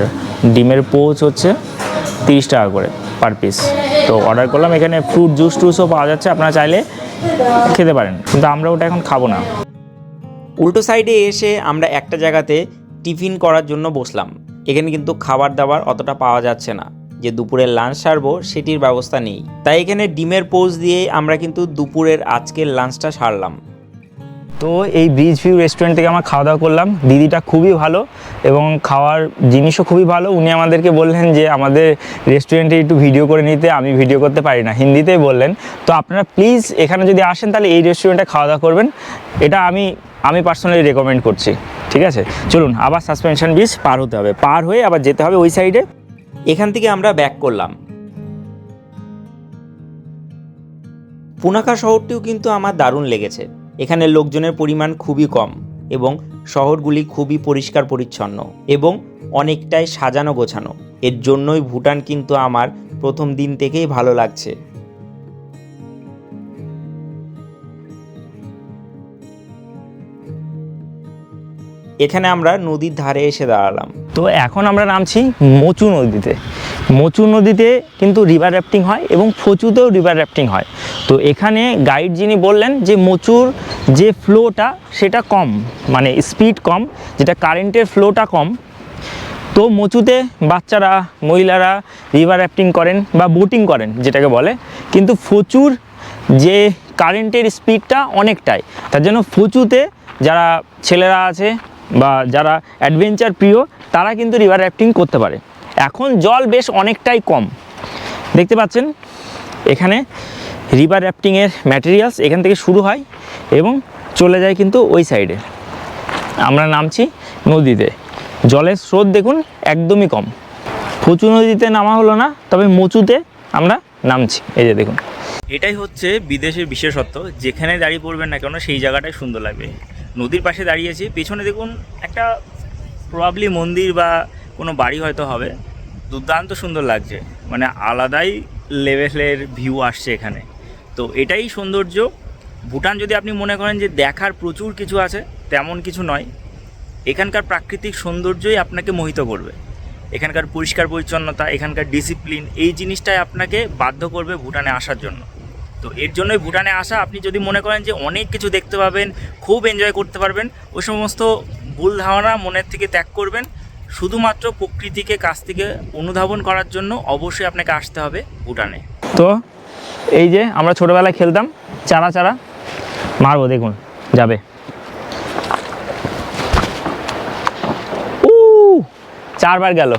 ডিমের পোচ হচ্ছে 30 টাকা করে পার পিস। তো অর্ডার করলাম। এখানে ফ্রুট জুস টুসও পাওয়া যাচ্ছে, আপনারা চাইলে খেতে পারেন, কিন্তু আমরা ওটা এখন খাবো না। উল্টো সাইডে এসে আমরা একটা জায়গাতে টিফিন করার জন্য বসলাম। এখানে কিন্তু খাবার দাবার অতটা পাওয়া যাচ্ছে না, যে দুপুরের লাঞ্চ সারবো সেটির ব্যবস্থা নেই। তাই এখানে ডিমের পোচ দিয়েই আমরা কিন্তু দুপুরের আজকের লাঞ্চটা সারলাম। তো এই ব্রিজ ভিউ রেস্টুরেন্ট থেকে আমরা খাওয়া দাওয়া করলাম। দিদিটা খুবই ভালো এবং খাওয়ার জিনিসও খুবই ভালো। উনি আমাদেরকে বললেন যে আমাদের রেস্টুরেন্টে একটু ভিডিও করে নিতে, আমি ভিডিও করতে পারি না, হিন্দিতেই বললেন। তো আপনারা প্লিজ এখানে যদি আসেন তাহলে এই রেস্টুরেন্টে খাওয়া দাওয়া করবেন, এটা আমি পার্সোনালি রেকমেন্ড করছি। ঠিক আছে, চলুন আবার সাসপেনশন ব্রিজ পার হতে হবে, পার হয়ে আবার যেতে হবে ওই সাইডে। এখান থেকে আমরা ব্যাক করলাম। পুনাখা শহরটিও কিন্তু আমার দারুণ লেগেছে। এখানে লোকজনের পরিমাণ খুবই কম এবং শহরগুলি খুবই পরিষ্কার পরিচ্ছন্ন এবং অনেকটাই সাজানো গোছানো। এর জন্যই ভুটান কিন্তু আমার প্রথম দিন থেকেই ভালো লাগছে। এখানে আমরা নদীর ধারে এসে দাঁড়ালাম। তো এখন আমরা নামছি মোচু নদীতে। মোচু নদীতে কিন্তু রিভার র্যাফটিং হয় এবং ফচুতেও রিভার র্যাফটিং হয়। তো এখানে গাইড যিনি বললেন যে মোচুর যে ফ্লোটা সেটা কম, মানে স্পিড কম, যেটা কারেন্টের ফ্লোটা কম। তো মোচুতে বাচ্চারা, মহিলারা রিভার র্যাফটিং করেন বা বোটিং করেন যেটাকে বলে, কিন্তু ফচুর যে কারেন্টের স্পিডটা অনেকটাই, তার জন্য ফচুতে যারা ছেলেরা আছে বা যারা অ্যাডভেঞ্চার প্রিয় তারা কিন্তু রিভার র্যাফটিং করতে পারে। এখন জল বেশ অনেকটাই কম, দেখতে পাচ্ছেন এখানে রিভার র্যাফটিংয়ের ম্যাটেরিয়ালস এখান থেকে শুরু হয় এবং চলে যায় কিন্তু ওই সাইডে। আমরা নামছি নদীতে, জলের স্রোত দেখুন একদমই কম। ফচু নদীতে নামা হলো না, তবে মোচুতে আমরা নামছি। এই যে দেখুন, এটাই হচ্ছে বিদেশের বিশেষত্ব, যেখানে দাঁড়িয়ে পড়বেন না কেন সেই জায়গাটাই সুন্দর লাগবে। নদীর পাশে দাঁড়িয়েছি, পেছনে দেখুন একটা প্রবাবলি মন্দির বা কোনো বাড়ি হয়তো হবে, দুর্দান্ত সুন্দর লাগছে, মানে আলাদাই লেভেলের ভিউ আসছে এখানে। তো এটাই সৌন্দর্য ভুটান। যদি আপনি মনে করেন যে দেখার প্রচুর কিছু আছে, তেমন কিছু নয়। এখানকার প্রাকৃতিক সৌন্দর্যই আপনাকে মোহিত করবে। এখানকার পরিষ্কার পরিচ্ছন্নতা, এখানকার ডিসিপ্লিন, এই জিনিসটাই আপনাকে বাধ্য করবে ভুটানে আসার জন্য। তো এর জন্যই ভুটানে আসা। আপনি যদি মনে করেন যে অনেক কিছু দেখতে পাবেন, খুব এনজয় করতে পারবেন, ওই সমস্ত ভুল ধারণা মনের থেকে ত্যাগ করবেন। শুধুমাত্র প্রকৃতিকে কাছ থেকে অনুধাবন করার জন্য অবশ্যই আপনাকে আসতে হবে ভুটানে। তো এই যে আমরা ছোটোবেলায় খেলতাম চারা চারা, মারবো দেখুন যাবে, 4 বার গেল।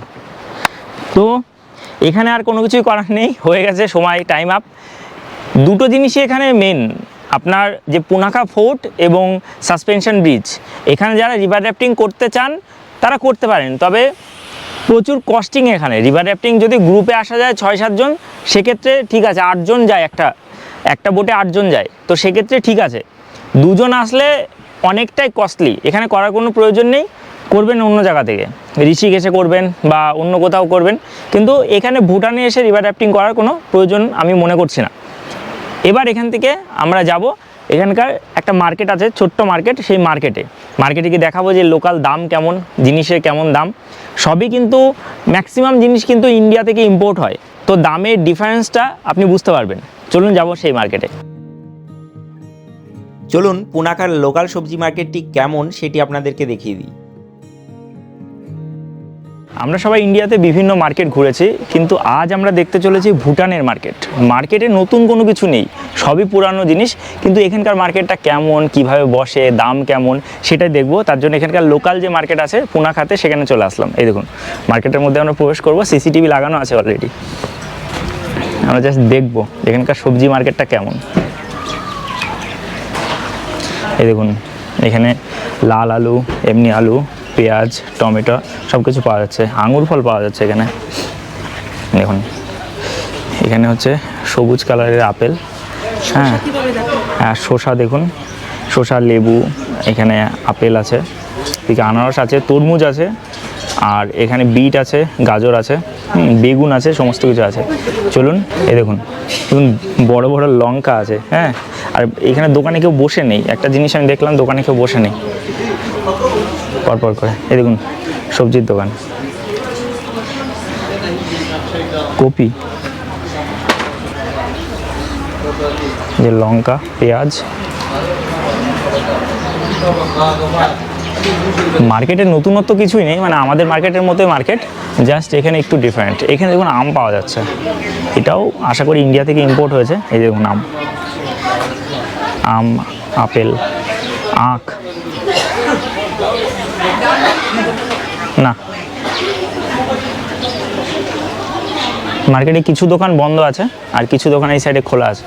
তো এখানে আর কোনো কিছুই করার নেই, হয়ে গেছে সময়, টাইম আপ। দুটো জিনিসই এখানে মেন, আপনার যে পুনাখা ফোর্ট এবং সাসপেনশন ব্রিজ। এখানে যারা রিভার র্যাফটিং করতে চান তারা করতে পারেন, তবে প্রচুর কস্টিং এখানে। রিভার র্যাফটিং যদি গ্রুপে আসা যায় 6-7 জন, সেক্ষেত্রে ঠিক আছে, 8 জন যায়, একটা বোটে 8 জন যায়, তো সেক্ষেত্রে ঠিক আছে। 2 জন আসলে অনেকটাই কস্টলি, এখানে করার কোনো প্রয়োজন নেই। করবেন অন্য জায়গা থেকে, ঋষিকেশে করবেন বা অন্য কোথাও করবেন, কিন্তু এখানে ভুটানে এসে রিভার র্যাফটিং করার কোনো প্রয়োজন আমি মনে করছি না। এবার এখান থেকে আমরা যাব, এখানকার একটা মার্কেট আছে, ছোট্ট মার্কেট, সেই মার্কেটে গিয়ে দেখাবো যে লোকাল দাম কেমন, জিনিসের কেমন দাম। সবই কিন্তু ম্যাক্সিমাম জিনিস কিন্তু ইন্ডিয়া থেকে ইম্পোর্ট হয়, তো দামের ডিফারেন্সটা আপনি বুঝতে পারবেন। চলুন যাব সেই মার্কেটে। চলুন পুনাখার লোকাল সবজি মার্কেটটি কেমন সেটি আপনাদেরকে দেখিয়ে দিই। আমরা সবাই ইন্ডিয়াতে বিভিন্ন মার্কেট ঘুরেছি, কিন্তু আজ আমরা দেখতে চলেছি ভুটানের মার্কেটে নতুন কোনো কিছু নেই, সবই পুরানো জিনিস। কিন্তু এখানকার মার্কেটটা কেমন, কিভাবে বসে, দাম কেমন, সেটাই দেখবো। তার জন্য এখানকার লোকাল যে মার্কেট আছে পুনাখাতে, সেখানে চলে আসলাম। এই দেখুন মার্কেটের মধ্যে আমরা প্রবেশ করবো, সিসিটিভি লাগানো আছে অলরেডি। আমরা জাস্ট দেখবো এখানকার সবজি মার্কেটটা কেমন। এই দেখুন এখানে লাল আলু, এমনি আলু, পেঁয়াজ, টমেটো সব কিছু পাওয়া যাচ্ছে, আঙুর ফল পাওয়া যাচ্ছে এখানে। দেখুন এখানে হচ্ছে সবুজ কালারের আপেল, হ্যাঁ, আর শসা দেখুন, শসা, লেবু, এখানে আপেল আছে, এদিকে আনারস আছে, তরমুজ আছে, আর এখানে বিট আছে, গাজর আছে, বেগুন আছে, সমস্ত কিছু আছে। চলুন এই দেখুন বড় বড় লঙ্কা আছে, হ্যাঁ। আর এখানে দোকানে কেউ বসে নেই, একটা জিনিস আমি দেখলাম, দোকানে কেউ বসে নেই, পরপর করে। এই দেখুন সবজির দোকান, কপি, যে লঙ্কা, পেঁয়াজ। মার্কেটের নতুনত্ব কিছুই নেই, মানে আমাদের মার্কেটের মতোই মার্কেট, জাস্ট এখানে একটু ডিফারেন্ট। এখানে দেখুন আম পাওয়া যাচ্ছে, এটাও আশা করি ইন্ডিয়া থেকে ইম্পোর্ট হয়েছে। এই দেখুন আম, আপেল, আখ, না মার্কেটে কিছু দোকান বন্ধ আছে আর কিছু দোকান এই সাইডে খোলা আছে।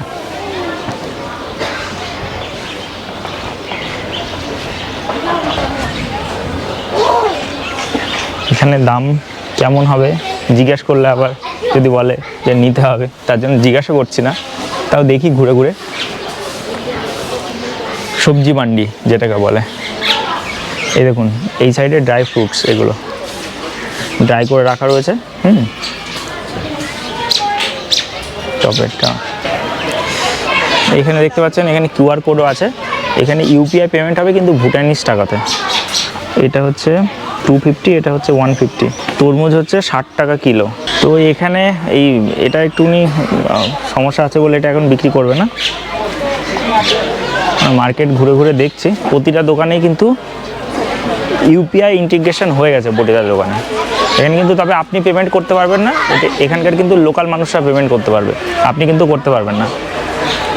এখানে দাম কেমন হবে জিজ্ঞেস করলে আবার যদি বলে যে নিতে হবে, তার জন্য জিজ্ঞাসা করছি না, তাও দেখি ঘুরে ঘুরে। সবজি মান্ডি যেটাকে বলে। এই দেখুন এই সাইডে ড্রাই ফ্রুটস, এগুলো ড্রাই করে রাখা রয়েছে। টপেটা এখানে দেখতে পাচ্ছেন, এখানে কিউআর কোডও আছে। এখানে ইউপিআই পেমেন্ট হবে কিন্তু ভুটানিজ টাকাতে। এটা হচ্ছে 250, এটা হচ্ছে 150। তরমুজ হচ্ছে 60 টাকা কিলো। তো এখানে এটা একটুখানি সমস্যা আছে বলে এটা এখন বিক্রি করবে না। মার্কেট ঘুরে ঘুরে দেখছি, প্রতিটা দোকানেই কিন্তু ইউপিআই ইন্টিগ্রেশন হয়ে গেছে, প্রতিটা দোকানে। এখানে কিন্তু তবে আপনি পেমেন্ট করতে পারবেন না, এখানকার কিন্তু লোকাল মানুষরা পেমেন্ট করতে পারবে, আপনি কিন্তু করতে পারবেন না।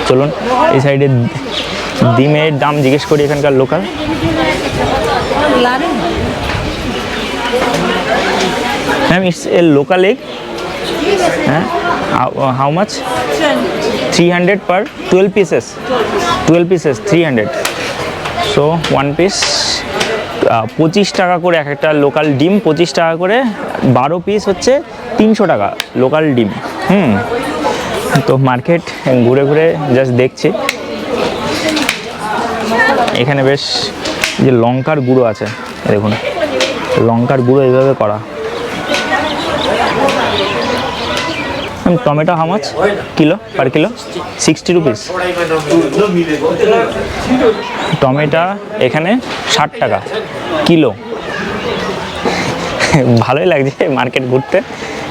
চলুন এই সাইডে ডিমের দাম জিজ্ঞেস করি এখানকার local. Ma'am it's a local egg, হ্যাঁ, how much? 300 per 12 pieces, 300। So 1 piece 25 টাকা করে এক একটা লোকাল ডিম, 25 টাকা করে, 12 পিস হচ্ছে 300 টাকা লোকাল ডিম। তো মার্কেট ঘুরে ঘুরে জাস্ট দেখছি। এখানে বেশ যে লঙ্কার গুঁড়ো আছে, দেখুন লঙ্কার গুঁড়ো এইভাবে করা। Tomato how much kilo, per kilo? 60 rupees. Tomato এখানে 60 টাকা কিলো। ভালোই লাগছে মার্কেট ঘুরতে,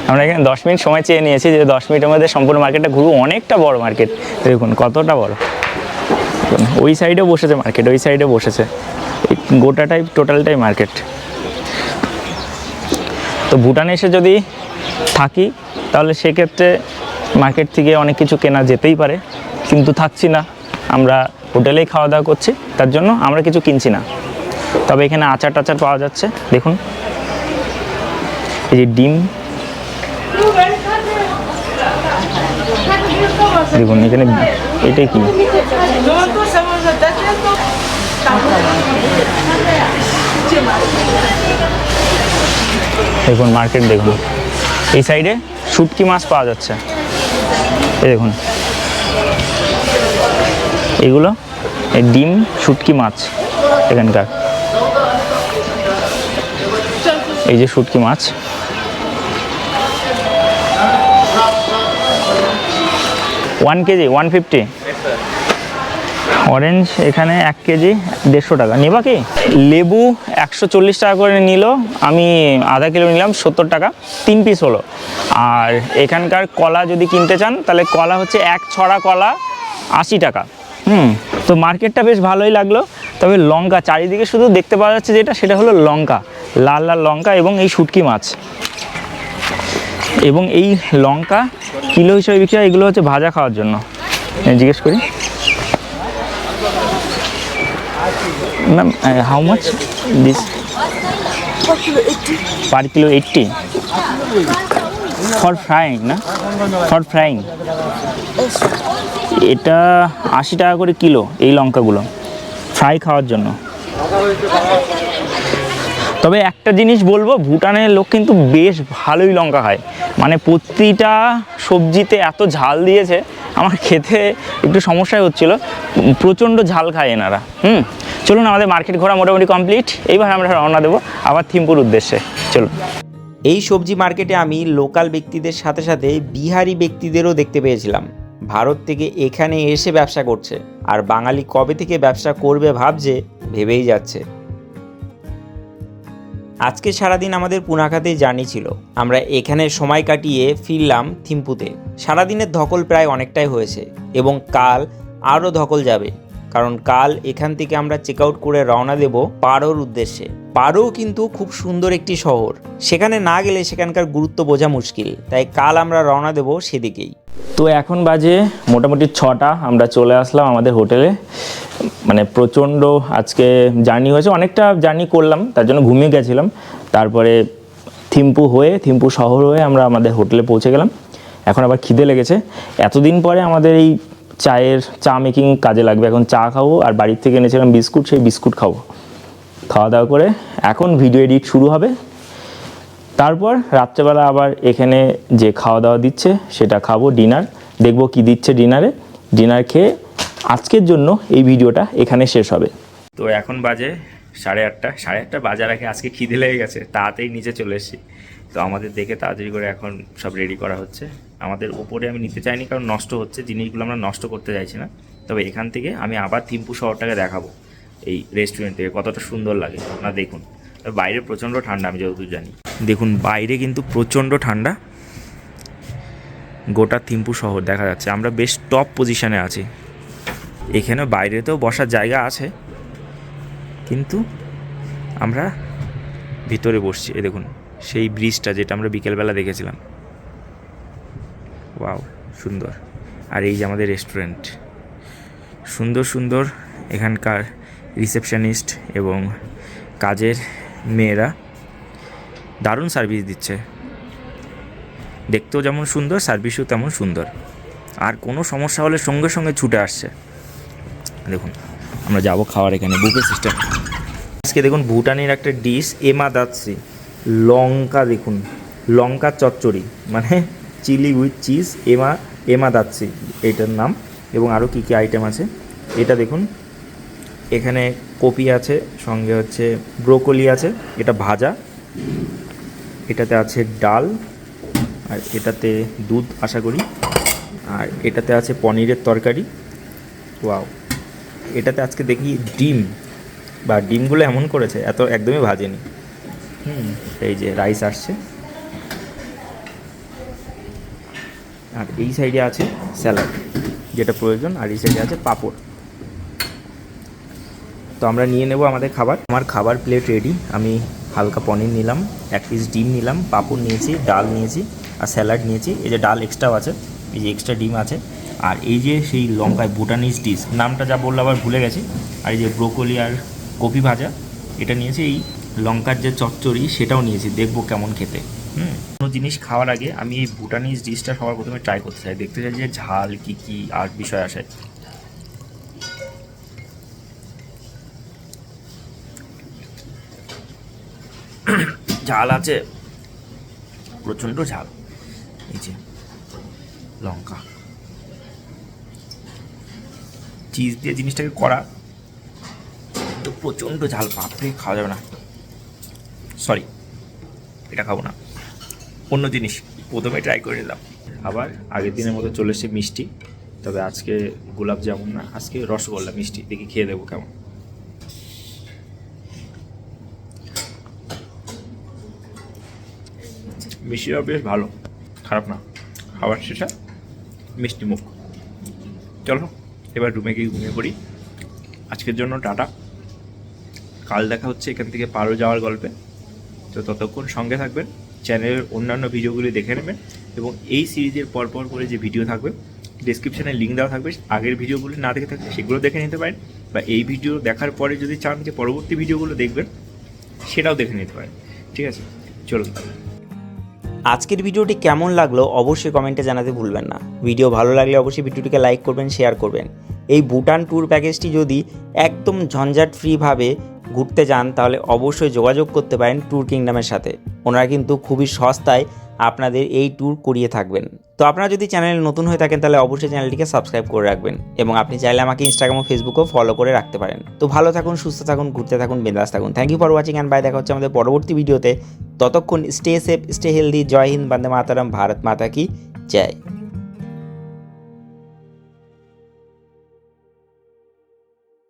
আমরা এখানে 10 মিনিট সময় চেয়ে নিয়েছি যে 10 মিনিটের মধ্যে সম্পূর্ণ মার্কেটটা ঘুরবো। অনেকটা বড় মার্কেট, দেখুন কতটা বড়। ওই সাইডে বসেছে মার্কেট, ওই সাইডে বসেছে, গোটাটাই টোটালটাই মার্কেট। তো ভুটানে এসে যদি থাকি তাহলে সেক্ষেত্রে মার্কেট থেকে অনেক কিছু কেনা যেতেই পারে, কিন্তু থাকছি না, আমরা হোটেলেই খাওয়া দাওয়া করছি, তার জন্য আমরা কিছু কিনছি না। তবে এখানে আচার টাচার পাওয়া যাচ্ছে, দেখুন এই যে ডিম, দেখুন এখানে এটাই কি দেখুন মার্কেট, দেখুন এই সাইডে শুটকি মাছ পাওয়া যাচ্ছে, এই দেখুন এগুলো এই ডিম শুটকি মাছ এখানকার, এই যে শুটকি মাছ। One KG 150। অরেঞ্জ এখানে 1 কেজি 150 টাকা। নেবা কি? লেবু 140 টাকা করে নিল, আমি আধা কিলো নিলাম 70 টাকা, 3 পিস হলো। আর এখানকার কলা যদি কিনতে চান তাহলে কলা হচ্ছে 1 ছড়া কলা 80 টাকা। তো মার্কেটটা বেশ ভালোই লাগলো। তবে লঙ্কা চারিদিকে শুধু দেখতে পাওয়া যাচ্ছে যেটা, সেটা হলো লঙ্কা, লাল লাল লঙ্কা এবং এই শুটকি মাছ। এবং এই লঙ্কা কিলো হিসেবে বিক্রি হয়, এগুলো হচ্ছে ভাজা খাওয়ার জন্য। জিজ্ঞেস করি ma'am, how much this? Per kilo 80 for frying না? For frying. এটা 80 টাকা করে কিলো এই লঙ্কাগুলো, ফ্রাই খাওয়ার জন্য। তবে একটা জিনিস বলবো, ভুটানের লোক কিন্তু বেশ ভালোই লঙ্কা খায়, মানে প্রতিটা সবজিতে এত ঝাল দিয়েছে, আমার খেতে একটু সমস্যাই হচ্ছিল, প্রচণ্ড ঝাল খায় এনারা। চলুন, আমাদের মার্কেট ঘোরা মোটামুটি কমপ্লিট। এইবার আমরা রওনা দেবো আবার থিম্পুর উদ্দেশ্যে, চলুন। এই সবজি মার্কেটে আমি লোকাল ব্যক্তিদের সাথে সাথে বিহারি ব্যক্তিদেরও দেখতে পেয়েছিলাম। ভারত থেকে এখানে এসে ব্যবসা করছে, আর বাঙালি কবে থেকে ব্যবসা করবে ভাবছে, ভেবেই যাচ্ছে। আজকে সারাদিন আমাদের পুনাখাতেই জার্নি ছিল। আমরা এখানে সময় কাটিয়ে ফিরলাম থিম্পুতে। সারাদিনের ধকল প্রায় অনেকটাই হয়েছে এবং কাল আরও ধকল যাবে, কারণ কাল এখান থেকে আমরা চেক আউট করে রওনা দেব পারোর উদ্দেশ্যে। পারো কিন্তু খুব সুন্দর একটি শহর, সেখানে না গেলে সেখানকার গুরুত্ব বোঝা মুশকিল, তাই কাল আমরা রওনা দেব সেদিকেই। তো এখন বাজে মোটামুটি 6টা, আমরা চলে আসলাম আমাদের হোটেলে। মানে প্রচণ্ড আজকে জার্নি হয়েছে, অনেকটা জার্নি করলাম, তার জন্য ঘুমিয়ে গেছিলাম। তারপরে থিম্পু শহর হয়ে আমরা আমাদের হোটেলে পৌঁছে গেলাম। এখন আবার খিদে লেগেছে, এতদিন পরে আমাদের এই চা মেকিং কাজে লাগবে। এখন চা খাবো, আর বাড়ির থেকে এনেছিলাম বিস্কুট, সেই বিস্কুট খাবো। খাওয়া দাওয়া করে এখন ভিডিও এডিট শুরু হবে। তারপর রাত্রেবেলা আবার এখানে যে খাওয়া দাওয়া দিচ্ছে সেটা খাবো, ডিনার দেখবো কি দিচ্ছে ডিনারে। ডিনার খেয়ে আজকের জন্য এই ভিডিওটা এখানে শেষ হবে। তো এখন বাজে 8:30 বাজার আগে আজকে খিদে লেগে গেছে, তাড়াতাড়ি নিচে চলে এসেছি। তো আমাদের দেখে তাড়াতাড়ি করে এখন সব রেডি করা হচ্ছে। আমাদের ওপরে আমি নিতে চাইনি, কারণ নষ্ট হচ্ছে জিনিসগুলো, আমরা নষ্ট করতে চাইছি না। তবে এখান থেকে আমি আবার থিম্পু শহরটাকে দেখাবো, এই রেস্টুরেন্ট থেকে কতটা সুন্দর লাগে না দেখুন। বাইরে প্রচণ্ড ঠান্ডা, আমি যতদূর জানি। দেখুন বাইরে কিন্তু প্রচণ্ড ঠান্ডা, গোটা থিম্পু শহর দেখা যাচ্ছে। আমরা বেশ টপ পজিশনে আছি। এখানে বাইরেতেও বসার জায়গা আছে, কিন্তু আমরা ভিতরে বসছি। এই দেখুন সেই ব্রিজটা, যেটা আমরা বিকেলবেলা দেখেছিলাম। ওয়াও, সুন্দর। আর এই যে আমাদের রেস্টুরেন্ট, সুন্দর সুন্দর এখানকার রিসেপশনিস্ট এবং কাজের মেয়েরা দারুণ সার্ভিস দিচ্ছে। দেখতেও যেমন সুন্দর, সার্ভিসও তেমন সুন্দর। আর কোনো সমস্যা হলে সঙ্গে সঙ্গে ছুটে আসছে। দেখুন আমরা যাব খাওয়ার, এখানে বুফে সিস্টেম। আজকে দেখুন ভুটানের একটা ডিশ এমাদাতসি, লঙ্কা, দেখুন লঙ্কা চচ্চড়ি, মানে চিলি উইথ চিজ, এমাদাতসি এইটার নাম। এবং আরও কী কী আইটেম আছে এটা দেখুন। এখানে কপি আছে, সঙ্গে হচ্ছে ব্রোকলি আছে, এটা ভাজা, এটাতে আছে ডাল, আর এটাতে দুধ আশা করি, আর এটাতে আছে পনিরের তরকারি। ওয়াও, এটাতে আজকে দেখি ডিম, বা ডিমগুলো এমন করেছে, এত একদমই ভাজেনি। এই যে রাইস আসছে, আর এই সাইডে আছে স্যালাড যেটা প্রয়োজন, আর এই সাইডে আছে পাঁপড়। তো আমরা নিয়ে নেব আমাদের খাবার। আমার খাবার প্লেট রেডি। আমি হালকা পনির নিলাম, 1 পিস ডিম নিলাম, পাঁপড় নিয়েছি, ডাল নিয়েছি আর স্যালাড নিয়েছি। এই যে ডাল এক্সট্রাও আছে, এই যে এক্সট্রা ডিম আছে, আর এই যে সেই লঙ্কায় ভুটানিজ ডিশ, নামটা যা বললো আবার ভুলে গেছি। আর এই যে ব্রোকলি আর কপি ভাজা এটা নিয়েছি। এই লঙ্কার যে চচ্চড়ি সেটাও নিয়েছি, দেখবো কেমন খেতে। কোনো জিনিস খাওয়ার আগে আমি এই ভুটানিজ ডিশটা সবার প্রথমে ট্রাই করতে চাই, দেখতে চাই যে ঝাল কী কী আর বিষয় আসে। ঝাল আছে, প্রচণ্ড ঝাল। এই যে লঙ্কা চিজ দিয়ে জিনিসটাকে করা, তো প্রচণ্ড ঝাল, বাপরে খাওয়া যাবে না। সরি, এটা খাবো না, অন্য জিনিস প্রথমে ট্রাই করে নিলাম। আবার আগের দিনের মতো চলে এসছে মিষ্টি, তবে আজকে গোলাপ জামুন না, আজকে রসগোল্লা মিষ্টি। দেখি খেয়ে দেবো কেমন। মিষ্টিটা বেশ ভালো, খারাপ না। খাবার শেষে মিষ্টি মুখ। চলো এবার রুমে গিয়ে ঘুমিয়ে পড়ি। আজকের জন্য টাটা, কাল দেখা হচ্ছে এখান থেকে পারো যাওয়ার গল্পে। তো ততক্ষণ সঙ্গে থাকবেন, চ্যানেলের অন্যান্য ভিডিওগুলি দেখে নেবেন, এবং এই সিরিজের পরপর করে যে ভিডিও থাকবে ডিসক্রিপশানে লিঙ্ক দেওয়া থাকবে, আগের ভিডিওগুলি না দেখে থাকলে সেগুলো দেখে নিতে পারেন, বা এই ভিডিও দেখার পরে যদি চান যে পরবর্তী ভিডিওগুলো দেখবেন সেটাও দেখে নিতে পারেন। ঠিক আছে, চলুন। আজকের ভিডিওটি কেমন লাগলো অবশ্যই কমেন্টে জানাতে ভুলবেন না। ভিডিও ভালো লাগলে অবশ্যই ভিডিওটিকে লাইক করবেন, শেয়ার করবেন। এই ভুটান ট্যুর প্যাকেজটি যদি একদম ঝঞ্ঝাট ফ্রিভাবে ঘুরতে যান তাহলে অবশ্যই যোগাযোগ করতে পারেন ট্যুর কিংডমের সাথে। ওনারা কিন্তু খুবই সস্তায় আপনাদের এই ট্যুর করিয়ে থাকবেন। তো আপনারা যদি চ্যানেলে নতুন হয়ে থাকেন তাহলে অবশ্যই চ্যানেলটিকে সাবস্ক্রাইব করে রাখবেন, এবং আপনি চাইলে আমাকে ইনস্টাগ্রাম ও ফেসবুকেও ফলো করে রাখতে পারেন। তো ভালো থাকুন, সুস্থ থাকুন, ঘুরতে থাকুন, বিন্দাস থাকুন। Thank you for watching and bye. দেখা হচ্ছে আমাদের পরবর্তী ভিডিওতে। ততক্ষণ স্টে সেফ, স্টে হেলদি। জয় হিন্দ, বন্দে মাতারাম, ভারত মাতা কি জয়।